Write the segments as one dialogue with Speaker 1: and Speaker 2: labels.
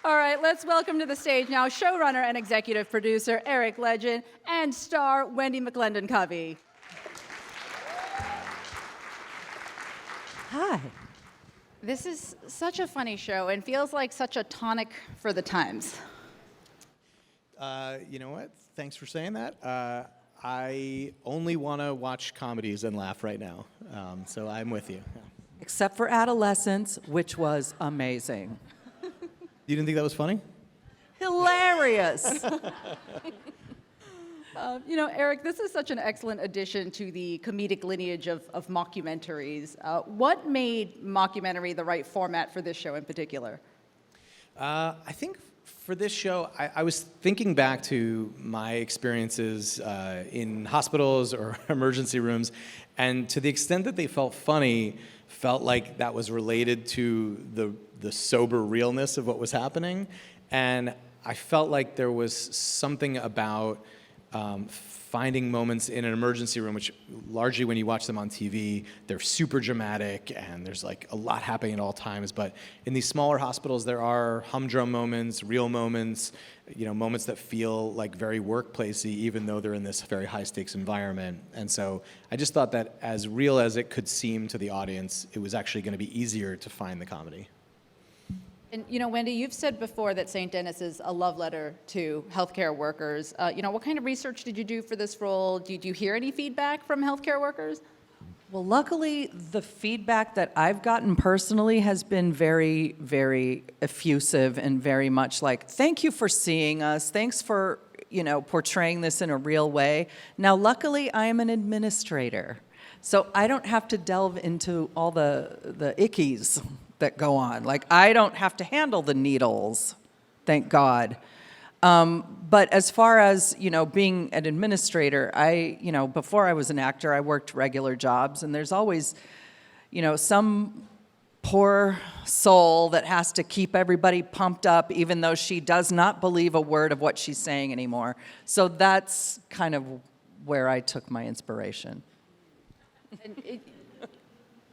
Speaker 1: All right, let's welcome to the stage now showrunner and executive producer Eric Ledgin and star Wendi McLendon-Covey.
Speaker 2: Hi.
Speaker 1: This is such a funny show and feels like such a tonic for the times.
Speaker 3: You know what? Thanks for saying that. I only want to watch comedies and laugh right now, so I'm with you. Yeah.
Speaker 2: Except for Adolescence, which was amazing.
Speaker 3: You didn't think that was funny?
Speaker 2: Hilarious.
Speaker 1: Eric, this is such an excellent addition to the comedic lineage of mockumentaries. What made mockumentary the right format for this show in particular?
Speaker 3: I think for this show, I was thinking back to my experiences in hospitals or emergency rooms, and to the extent that they felt funny, felt like that was related to the sober realness of what was happening. And I felt like there was something about finding moments in an emergency room, which largely when you watch them on TV, they're super dramatic and there's like a lot happening at all times. But in these smaller hospitals, there are humdrum moments, real moments, moments that feel like very workplacey, even though they're in this very high stakes environment. And so I just thought that as real as it could seem to the audience, it was actually going to be easier to find the comedy.
Speaker 1: And Wendi, you've said before that St. Denis is a love letter to healthcare workers. What kind of research did you do for this role? Did you hear any feedback from healthcare workers?
Speaker 2: Well, luckily, the feedback that I've gotten personally has been very, very effusive and very much like, thank you for seeing us. Thanks for, portraying this in a real way. Now, luckily, I am an administrator, so I don't have to delve into all the ickies that go on. Like, I don't have to handle the needles, thank God. But as far as, being an administrator, before I was an actor, I worked regular jobs, and there's always, some poor soul that has to keep everybody pumped up, even though she does not believe a word of what she's saying anymore. So that's kind of where I took my inspiration.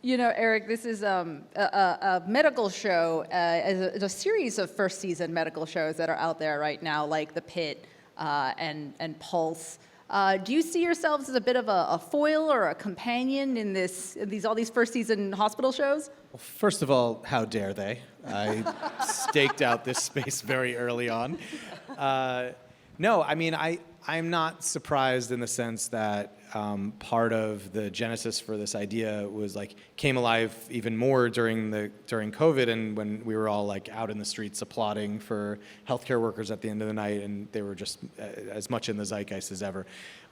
Speaker 1: Eric, this is a medical show, a series of first season medical shows that are out there right now, like The Pit and Pulse. Do you see yourselves as a bit of a foil or a companion in all these first season hospital shows?
Speaker 3: Well, first of all, how dare they? I staked out this space very early on. No, I mean, I'm not surprised in the sense that part of the genesis for this idea was came alive even more during COVID, and when we were all out in the streets applauding for healthcare workers at the end of the night, and they were just as much in the zeitgeist as ever.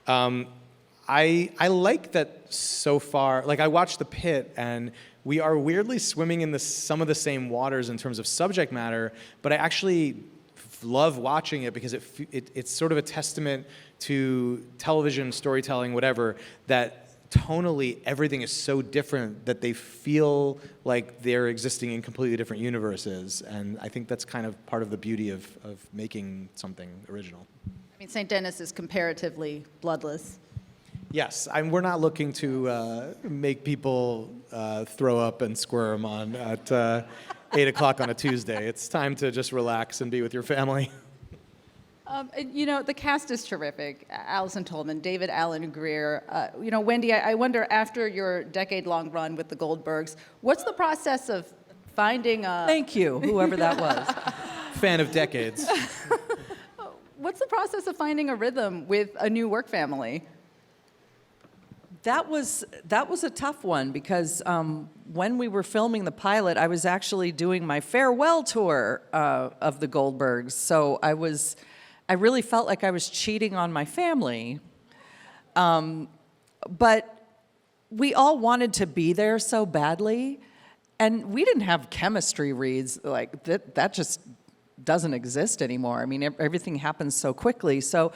Speaker 3: I like that so far. I watched The Pit, and we are weirdly swimming in some of the same waters in terms of subject matter, but I actually love watching it because it's sort of a testament to television, storytelling, whatever, that tonally everything is so different that they feel like they're existing in completely different universes. And I think that's kind of part of the beauty of making something original.
Speaker 1: I mean, St. Denis is comparatively bloodless.
Speaker 3: Yes, we're not looking to make people throw up and squirm at 8 o'clock on a Tuesday. It's time to just relax and be with your family.
Speaker 1: The cast is terrific. Allison Tolman, David Alan Grier. Wendi, I wonder, after your decade-long run with the Goldbergs, what's the process of finding a...
Speaker 2: Thank you, whoever that was.
Speaker 3: Fan of decades.
Speaker 1: What's the process of finding a rhythm with a new work family?
Speaker 2: That was a tough one because when we were filming the pilot, I was actually doing my farewell tour of the Goldbergs. So I really felt like I was cheating on my family. But we all wanted to be there so badly, and we didn't have chemistry reads. That just doesn't exist anymore. I mean, everything happens so quickly. So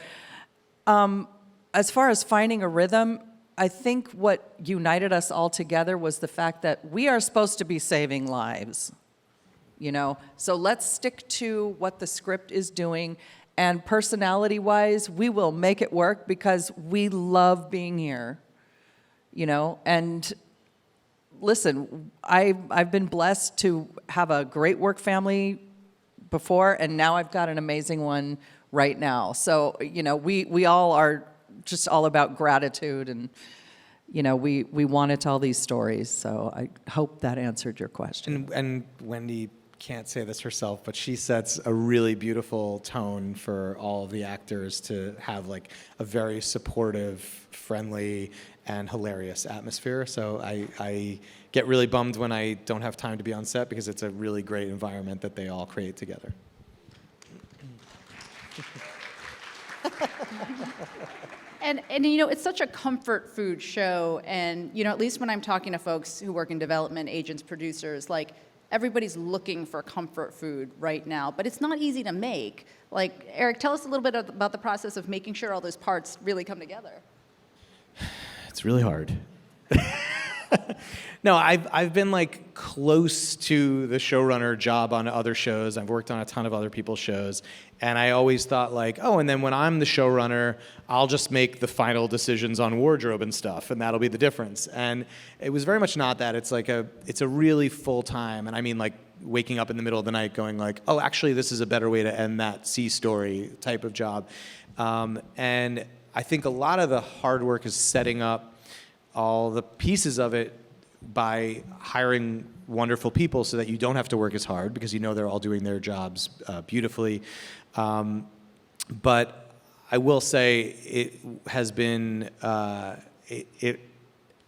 Speaker 2: as far as finding a rhythm, I think what united us all together was the fact that we are supposed to be saving lives, So let's stick to what the script is doing, and personality-wise, we will make it work because we love being here, And listen, I've been blessed to have a great work family before, and now I've got an amazing one right now. So, we all are just all about gratitude, and, we want to tell these stories. So I hope that answered your question.
Speaker 3: And Wendy can't say this herself, but she sets a really beautiful tone for all of the actors to have like a very supportive, friendly, and hilarious atmosphere. So I get really bummed when I don't have time to be on set because it's a really great environment that they all create together.
Speaker 1: And it's such a comfort food show, and at least when I'm talking to folks who work in development, agents, producers, like everybody's looking for comfort food right now, but it's not easy to make. Like, Eric, tell us a little bit about the process of making sure all those parts really come together.
Speaker 3: It's really hard. No, I've been like close to the showrunner job on other shows. I've worked on a ton of other people's shows, and I always thought like, oh, and then when I'm the showrunner, I'll just make the final decisions on wardrobe and stuff, and that'll be the difference. And it was very much not that. It's a really full time, and I mean like waking up in the middle of the night going like, oh, actually this is a better way to end that C story type of job. And I think a lot of the hard work is setting up all the pieces of it by hiring wonderful people so that you don't have to work as hard because they're all doing their jobs beautifully. But I will say it has been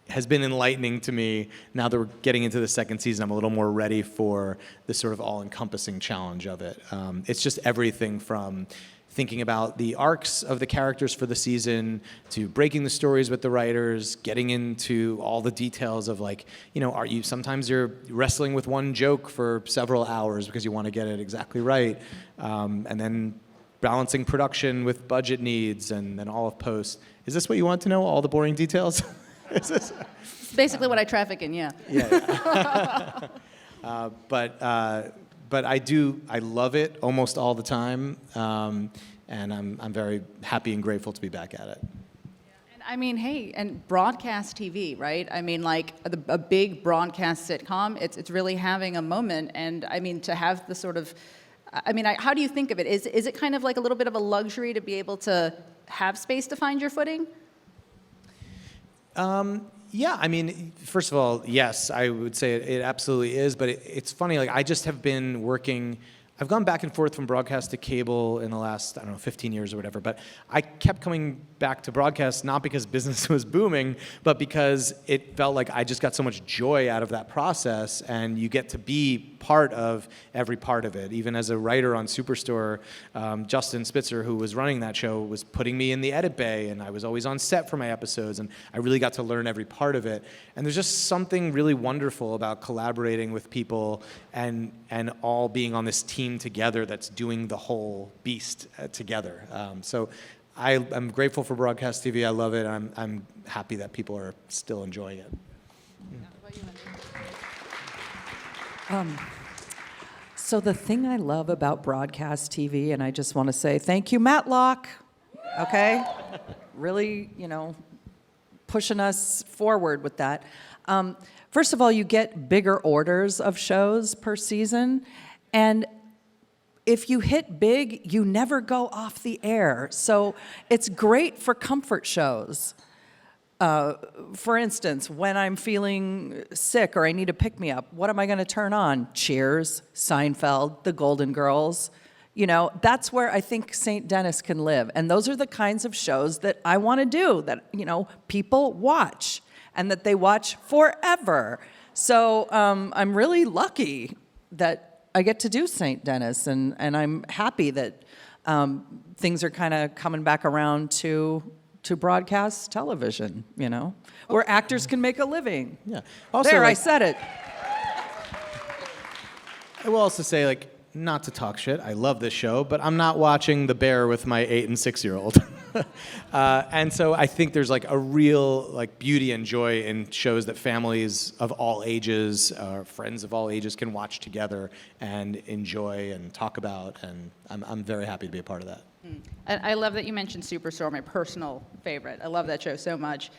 Speaker 3: enlightening to me now that we're getting into the second season. I'm a little more ready for this sort of all-encompassing challenge of it. It's just everything from thinking about the arcs of the characters for the season, to breaking the stories with the writers, getting into all the details of like, sometimes you're wrestling with one joke for several hours because you want to get it exactly right, and then balancing production with budget needs, and then all of post. Is this what you want to know, all the boring details? Is this?
Speaker 1: It's basically what I traffic in, yeah.
Speaker 3: Yeah. But I love it almost all the time, and I'm very happy and grateful to be back at it.
Speaker 1: And I mean, hey, and broadcast TV, right? I mean, like a big broadcast sitcom, it's really having a moment, and I mean, to have the sort of, how do you think of it? Is it kind of like a little bit of a luxury to be able to have space to find your footing?
Speaker 3: Yeah, I mean, first of all, yes, I would say it absolutely is, but it's funny, like I just have been working, I've gone back and forth from broadcast to cable in the last, 15 years or whatever, but I kept coming back to broadcast not because business was booming, but because it felt like I just got so much joy out of that process, and you get to be part of every part of it. Even as a writer on Superstore, Justin Spitzer, who was running that show, was putting me in the edit bay, and I was always on set for my episodes, and I really got to learn every part of it. And there's just something really wonderful about collaborating with people and all being on this team together that's doing the whole beast together. So I'm grateful for broadcast TV. I love it. I'm happy that people are still enjoying it.
Speaker 2: So the thing I love about broadcast TV, and I just want to say thank you, Matlock, okay? Really, pushing us forward with that. First of all, you get bigger orders of shows per season, and if you hit big, you never go off the air. So it's great for comfort shows. For instance, when I'm feeling sick or I need a pick-me-up, what am I going to turn on? Cheers, Seinfeld, The Golden Girls. That's where I think St. Denis can live. And those are the kinds of shows that I want to do, that, people watch, and that they watch forever. So I'm really lucky that I get to do St. Denis, and I'm happy that things are kind of coming back around to broadcast television, where actors can make a living.
Speaker 3: Yeah. Also,
Speaker 2: I said it.
Speaker 3: I will also say, like, not to talk shit, I love this show, but I'm not watching The Bear with my 8 and 6-year-old. And so I think there's like a real like beauty and joy in shows that families of all ages, or friends of all ages, can watch together and enjoy and talk about, and I'm very happy to be a part of that.
Speaker 1: And I love that you mentioned Superstore, my personal favorite. I love that show so much.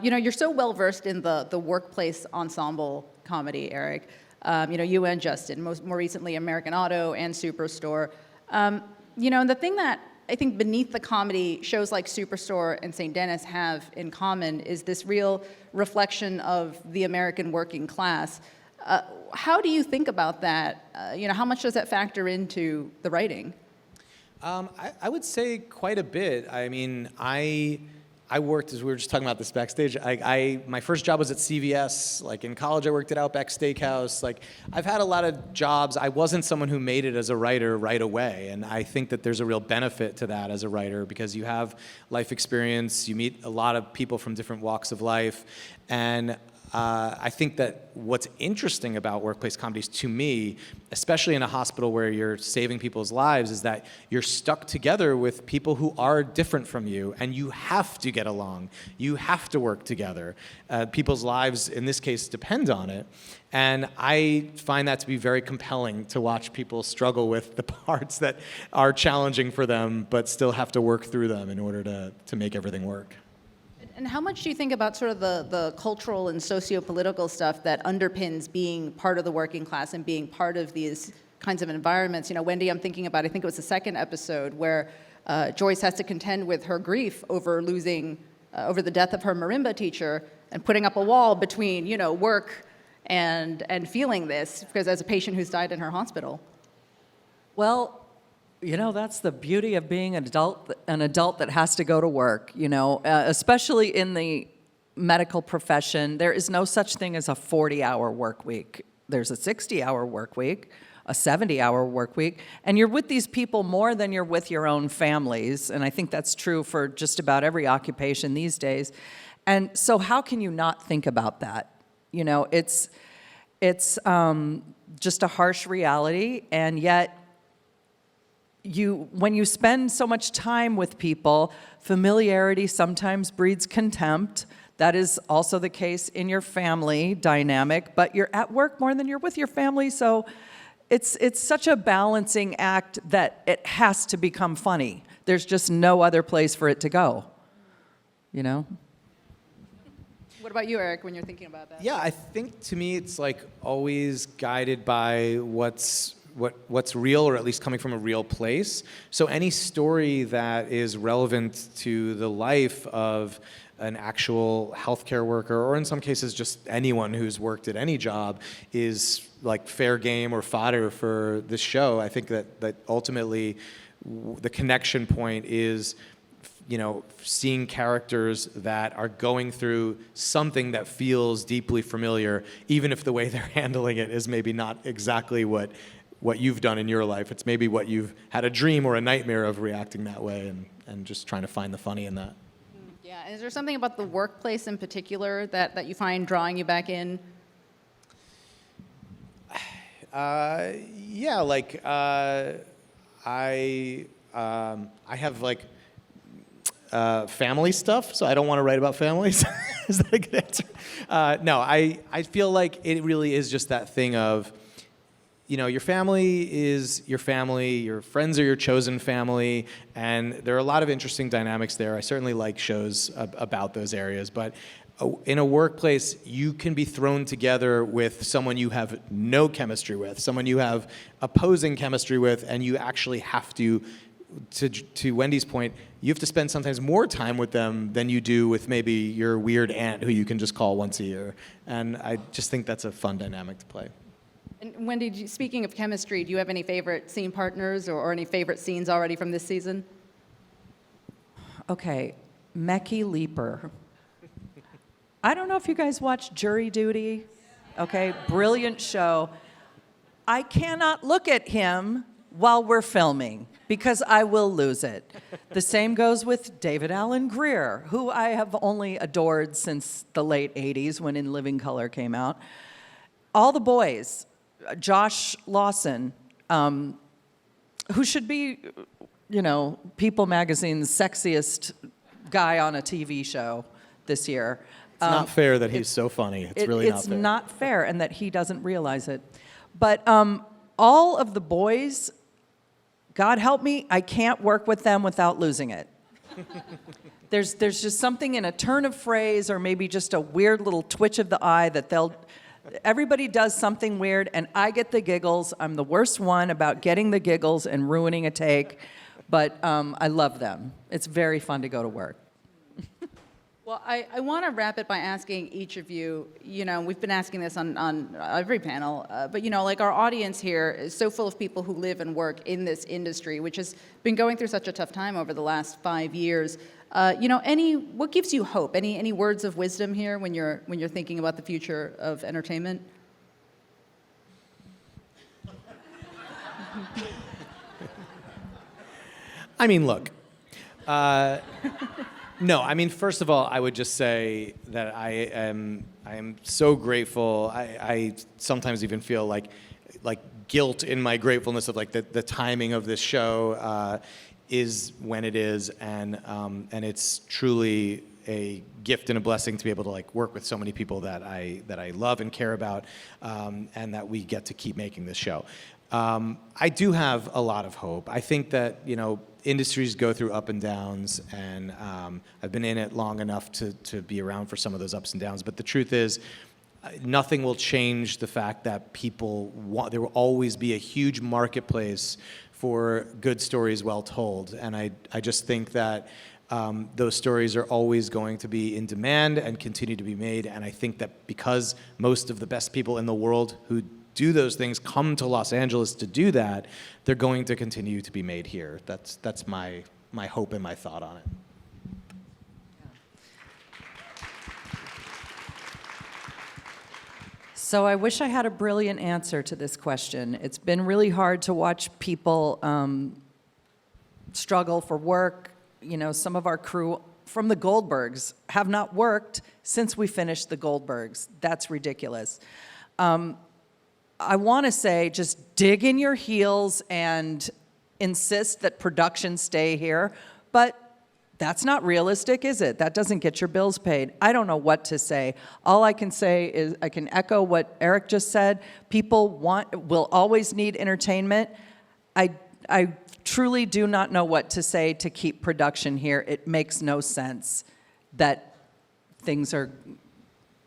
Speaker 1: You're so well versed in the workplace ensemble comedy, Eric. You and Justin, more recently American Auto and Superstore. And the thing that I think beneath the comedy, shows like Superstore and St. Denis have in common is this real reflection of the American working class. How do you think about that? How much does that factor into the writing?
Speaker 3: I would say quite a bit. I mean, I worked, as we were just talking about this backstage, my first job was at CVS. Like in college, I worked at Outback Steakhouse. Like I've had a lot of jobs. I wasn't someone who made it as a writer right away. And I think that there's a real benefit to that as a writer because you have life experience, you meet a lot of people from different walks of life. And I think that what's interesting about workplace comedies to me, especially in a hospital where you're saving people's lives, is that you're stuck together with people who are different from you, and you have to get along. You have to work together. People's lives, in this case, depend on it. And I find that to be very compelling to watch people struggle with the parts that are challenging for them, but still have to work through them in order to make everything work.
Speaker 1: And how much do you think about sort of the cultural and socio-political stuff that underpins being part of the working class and being part of these kinds of environments? Wendy, I'm thinking about, I think it was the second episode where Joyce has to contend with her grief over over the death of her marimba teacher and putting up a wall between, work and feeling this, because as a patient who's died in her hospital.
Speaker 2: Well, that's the beauty of being an adult that has to go to work, especially in the medical profession. There is no such thing as a 40-hour work week. There's a 60-hour work week, a 70-hour work week, and you're with these people more than you're with your own families, and I think that's true for just about every occupation these days. And so how can you not think about that? It's just a harsh reality, and yet when you spend so much time with people, familiarity sometimes breeds contempt. That is also the case in your family dynamic, but you're at work more than you're with your family, so it's such a balancing act that it has to become funny. There's just no other place for it to go,
Speaker 1: What about you, Eric, when you're thinking about that?
Speaker 3: Yeah, I think to me it's like always guided by what's real, or at least coming from a real place. So any story that is relevant to the life of an actual healthcare worker, or in some cases just anyone who's worked at any job, is like fair game or fodder for this show. I think that ultimately the connection point is seeing characters that are going through something that feels deeply familiar, even if the way they're handling it is maybe not exactly what you've done in your life. It's maybe what you've had a dream or a nightmare of reacting that way, and just trying to find the funny in that.
Speaker 1: Yeah, and is there something about the workplace in particular that you find drawing you back in?
Speaker 3: Yeah, like I have like family stuff, so I don't want to write about families. Is that a good answer? No, I feel like it really is just that thing of, your family is your family, your friends are your chosen family, and there are a lot of interesting dynamics there. I certainly like shows about those areas, but in a workplace, you can be thrown together with someone you have no chemistry with, someone you have opposing chemistry with, and you actually have to Wendy's point, you have to spend sometimes more time with them than you do with maybe your weird aunt who you can just call once a year. And I just think that's a fun dynamic to play.
Speaker 1: And Wendy, speaking of chemistry, do you have any favorite scene partners or any favorite scenes already from this season?
Speaker 2: Okay, Mecky Leaper. I don't know if you guys watch Jury Duty. Okay, brilliant show. I cannot look at him while we're filming because I will lose it. The same goes with David Alan Grier, who I have only adored since the late 80s when In Living Color came out. All the boys, Josh Lawson, who should be, People Magazine's sexiest guy on a TV show this year.
Speaker 3: It's not fair that he's so funny. It's really not fair.
Speaker 2: It's not fair, and that he doesn't realize it. But all of the boys, God help me, I can't work with them without losing it. There's just something in a turn of phrase or maybe just a weird little twitch of the eye that Everybody does something weird, and I get the giggles. I'm the worst one about getting the giggles and ruining a take, but I love them. It's very fun to go to work.
Speaker 1: Well, I want to wrap it by asking each of you, we've been asking this on every panel, but like our audience here is so full of people who live and work in this industry, which has been going through such a tough time over the last 5 years. What gives you hope? Any words of wisdom here when you're thinking about the future of entertainment?
Speaker 3: I mean, look. No, I mean, first of all, I would just say that I am so grateful. I sometimes even feel like guilt in my gratefulness of like the timing of this show is when it is, and it's truly a gift and a blessing to be able to like work with so many people that I love and care about, and that we get to keep making this show. I do have a lot of hope. I think that industries go through up and downs, and I've been in it long enough to be around for some of those ups and downs. But the truth is, nothing will change the fact that people want. There will always be a huge marketplace for good stories well told, and I just think that those stories are always going to be in demand and continue to be made. And I think that because most of the best people in the world who do those things come to Los Angeles to do that, they're going to continue to be made here. That's my hope and my thought on it.
Speaker 2: So I wish I had a brilliant answer to this question. It's been really hard to watch people struggle for work. Some of our crew from the Goldbergs have not worked since we finished the Goldbergs. That's ridiculous. I want to say just dig in your heels and insist that production stay here, but that's not realistic, is it? That doesn't get your bills paid. I don't know what to say. All I can say is I can echo what Eric just said. People will always need entertainment. I truly do not know what to say to keep production here. It makes no sense that things are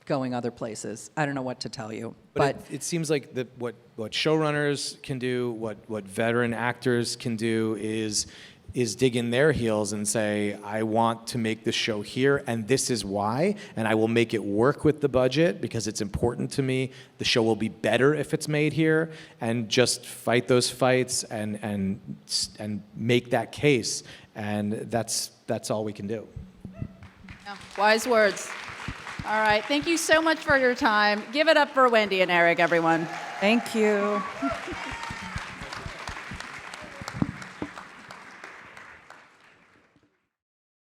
Speaker 2: going other places. I don't know what to tell you.
Speaker 3: But it seems like what showrunners can do, what veteran actors can do is dig in their heels and say, I want to make this show here, and this is why, and I will make it work with the budget because it's important to me. The show will be better if it's made here, and just fight those fights and make that case, and that's all we can do.
Speaker 1: Yeah, wise words. All right, thank you so much for your time. Give it up for Wendi and Eric, everyone.
Speaker 2: Thank you.